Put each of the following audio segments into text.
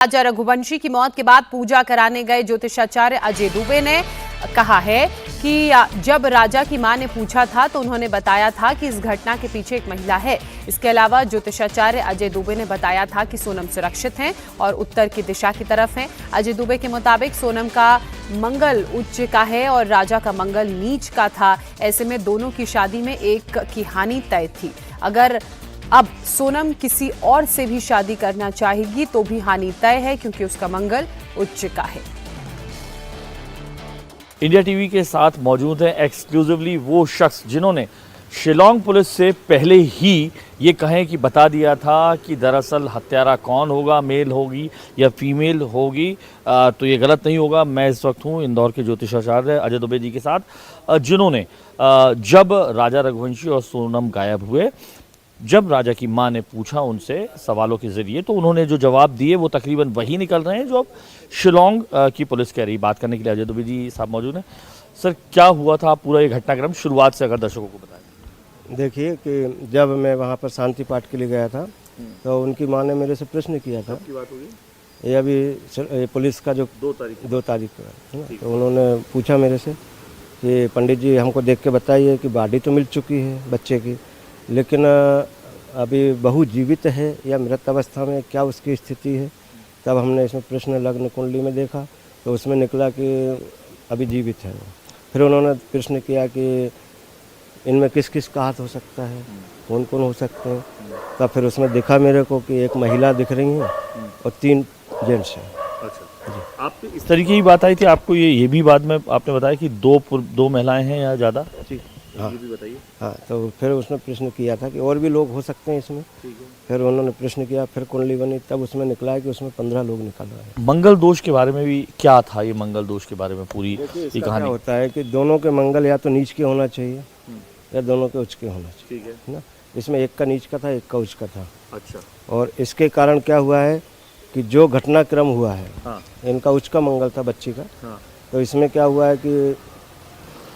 राजा रघुवंशी की मौत के बाद पूजा कराने गए ज्योतिषाचार्य अजय दुबे ने कहा है कि जब राजा की मां ने पूछा था तो उन्होंने बताया था कि इस घटना के पीछे एक महिला है। इसके अलावा ज्योतिषाचार्य अजय दुबे ने बताया था कि सोनम सुरक्षित हैं और उत्तर की दिशा की तरफ हैं। अजय दुबे के मुताबिक सोनम का मंगल उच्च का है और राजा का मंगल नीच का था। ऐसे में दोनों की शादी में एक की हानि तय थी। अगर अब सोनम किसी और से भी शादी करना चाहेगी तो भी हानि तय है, क्योंकि उसका मंगल उच्च का है। इंडिया टीवी के साथ मौजूद हैं एक्सक्लूसिवली वो शख्स जिन्होंने शिलोंग पुलिस से पहले ही ये कहें कि बता दिया था कि दरअसल हत्यारा कौन होगा, मेल होगी या फीमेल होगी, तो ये गलत नहीं होगा। मैं इस वक्त हूँ इंदौर के ज्योतिषाचार्य अजय दुबे जी के साथ, जिन्होंने जब राजा रघुवंशी और सोनम गायब हुए, जब राजा की मां ने पूछा उनसे सवालों के जरिए, तो उन्होंने जो जवाब दिए वो तकरीबन वही निकल रहे हैं जो अब शिलोंग की पुलिस कह रही। बात करने के लिए अजय दुबे जी साहब मौजूद हैं। सर, क्या हुआ था पूरा ये घटनाक्रम, शुरुआत से अगर दर्शकों को बताएं। देखिए कि जब मैं वहाँ पर शांति पाठ के लिए गया था तो उनकी मां ने मेरे से प्रश्न किया था। की बात होगी ये अभी पुलिस का जो 2 तारीख का है ना, तो उन्होंने पूछा मेरे से कि पंडित जी हमको देख के बताइए कि बॉडी तो मिल चुकी है बच्चे की, लेकिन अभी बहू जीवित है या मृत अवस्था में, क्या उसकी स्थिति है। तब हमने इसमें प्रश्न लग्न कुंडली में देखा तो उसमें निकला कि अभी जीवित है। फिर उन्होंने प्रश्न किया कि इनमें किस किस का हाथ हो सकता है, कौन कौन हो सकते हैं। तब फिर उसमें दिखा मेरे को कि एक महिला दिख रही है और 3 जेंट्स हैं। अच्छा जी, आप इस तरीके की बात आई थी आपको, ये भी बाद में आपने बताया कि दो महिलाएं हैं या ज़्यादा? जी हाँ, ये भी बताइए। हाँ, तो फिर उसने प्रश्न किया था कि और भी लोग हो सकते हैं इसमें। ठीक है। फिर उन्होंने प्रश्न किया, फिर कुंडली बनी, तब उसमें निकला है कि उसमें 15 लोग निकल रहे हैं। मंगल दोष के बारे में भी क्या था, ये मंगल दोष के बारे में पूरी ये कहानी होता है कि दोनों के मंगल या तो नीच के होना चाहिए या दोनों के उच्च के होना चाहिए। ठीक है ना, इसमें एक का नीच का था, एक का उच्च का था। अच्छा। और इसके कारण क्या हुआ है कि जो घटनाक्रम हुआ है, हाँ। इनका उच्च का मंगल था बच्ची का, हाँ। तो इसमें क्या हुआ है कि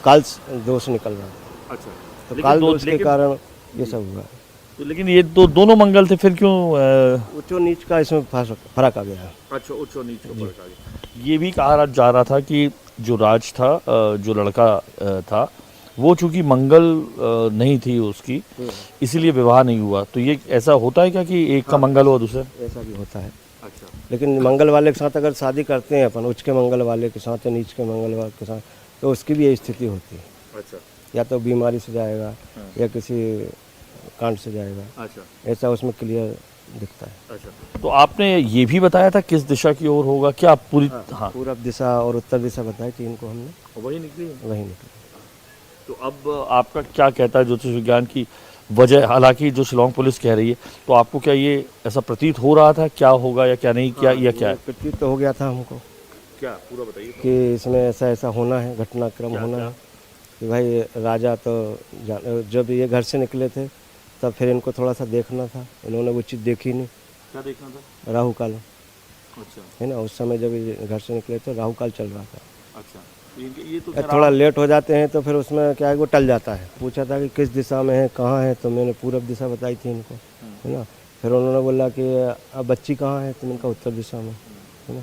काल दोष निकल रहा है। अच्छा, तो काल दोष के कारण ये सब हुआ। तो लेकिन ये तो दोनों मंगल थे, फिर क्यों उच्च और नीच का इसमें फर्क आ गया। अच्छा, उच्च और नीच का फर्क आ गया। ये भी कहा जा रहा था कि जो राज था, जो लड़का था, वो चूंकि मंगल नहीं थी उसकी, इसीलिए विवाह नहीं हुआ। तो ये ऐसा होता है क्या कि एक का मंगल हुआ दूसरा? ऐसा भी होता है। अच्छा। लेकिन मंगल वाले के साथ अगर शादी करते हैं अपन, उच्च के मंगल वाले के साथ या नीच के मंगल वाले के साथ, तो उसकी भी यही स्थिति होती है। अच्छा। या तो बीमारी से जाएगा या किसी कांड से जाएगा। अच्छा। ऐसा उसमें क्लियर दिखता है। अच्छा, तो आपने ये भी बताया था किस दिशा की ओर होगा क्या पूरी? हाँ, पूरब दिशा और उत्तर दिशा बताई थी इनको हमने, वही निकली। तो अब आपका क्या कहता है ज्योतिष विज्ञान की वजह? हालांकि जो शिलोंग पुलिस कह रही है, तो आपको क्या ये ऐसा प्रतीत हो रहा था क्या होगा या क्या नहीं, क्या या क्या है? प्रतीत तो हो गया था हमको। क्या पूरा बताइए कि इसमें ऐसा ऐसा होना है, घटनाक्रम होना है कि भाई राजा तो जब ये घर से निकले थे तब फिर इनको थोड़ा सा देखना था, इन्होंने वो चीज़ देखी नहीं। क्या देखना था? राहु काल। अच्छा। है ना, उस समय जब ये घर से निकले थे राहु काल चल रहा था। अच्छा, ये तो थोड़ा लेट हो जाते हैं तो फिर उसमें क्या है वो टल जाता है। पूछा था कि किस दिशा में है, कहाँ है, तो मैंने पूरब दिशा बताई थी इनको, है ना। फिर उन्होंने बोला कि अब बच्ची कहाँ है, तो इनका उत्तर दिशा में, है ना।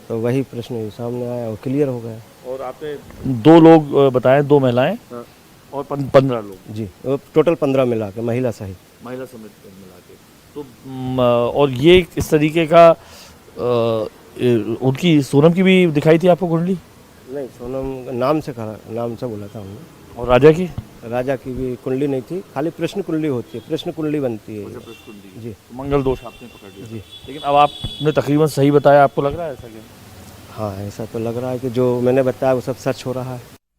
तो वही प्रश्न सामने आया और क्लियर हो गया। और आपने 2 लोग बताए, 2 महिलाएं और 15 लोग? जी, टोटल 15 मिला के, महिला सहित, महिला समेत मिला के। तो और ये इस तरीके का उनकी सोनम की भी दिखाई थी आपको कुंडली? नहीं, सोनम नाम से बोला था हमने। और राजा की? राजा की भी कुंडली नहीं थी, खाली प्रश्न कुंडली होती है, प्रश्न कुंडली बनती है। अच्छा, प्रश्न कुंडली। जी, तो मंगल दोष आपने पकड़ लिया। जी। लेकिन अब आपने तकरीबन सही बताया, आपको लग रहा है ऐसा क्या? हाँ, ऐसा तो लग रहा है कि जो मैंने बताया वो सब सच हो रहा है।